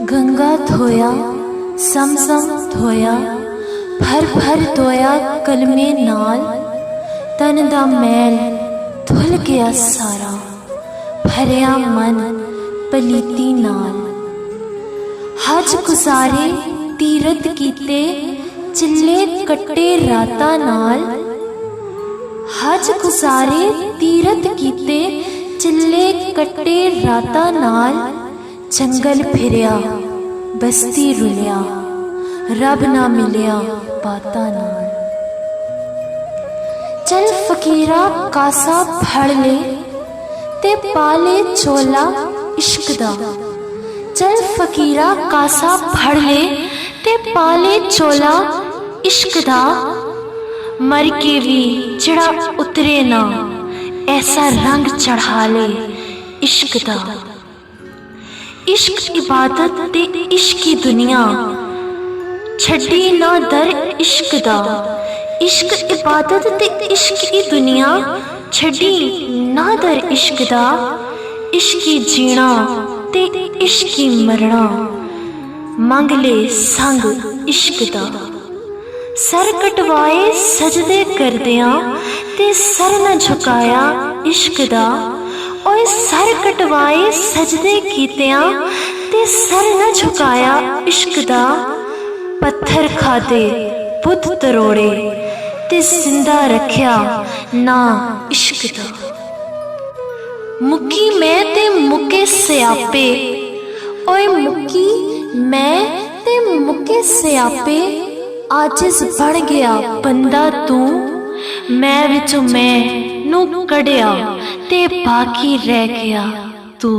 गंगा धोया समसम धोया भर भर धोया कलमे नाल तन दा मैल धुल गया सारा भरिया मन पलीती नाल। हज गुजारे तीरथ कीते चिल्ले कट्टे राता नाल। हज गुजारे तीरथ कीते चिल्ले कट्टे राता नाल। जंगल फिरिया बस्ती रुलिया रब ना मिलिया बाता नाल। चल फकीरा कासा फड़ ले ते पाले चोला इश्क दा। चल फकीरा कासा फड़ ले ते पाले चोला इश्क दा। मर के भी चिड़ा उतरे ना ऐसा रंग चढ़ा ले इश्क दा। इश्क इबादत ते इश्क की दुनिया छड्डी ना दर इश्क दा। इश्क इबादत ते इश्क की दुनिया छड्डी ना दर इश्क दा। इश्क की जीना ते इश्क की मरना मंग ले संग इश्क दा। सर कटवाए सजदे करदियां ते सर न झुकाया इश्क दा। ओए सर कटवाए सजदे कीतियां ते सर न झुकाया इश्क दा। पत्थर खादे बुत तरोड़े ते जिंदा रखिया ना इश्क दा। मुक्की मैं ते मुके स्यापे। ओए मुक्की मैं ते मुके स्यापे। आजिज़ बन गया बंदा तू मैं विचों मैं नू कढ़िया ते बाकी रह गया तू।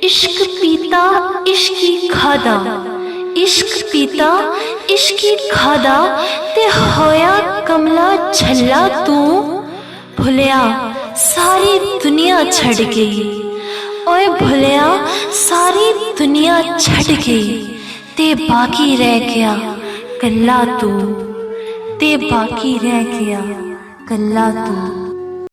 इश्क पीता इश्की खादा। इश्क पीता इश्की खादा ते होया कमला झल्ला तू। भुलिया सारी दुनिया छड़ गई। ओए भुलिया सारी दुनिया छड़ गई ते बाकी रह गया कल्ला तू। ते बाकी रह गया कल्ला तू।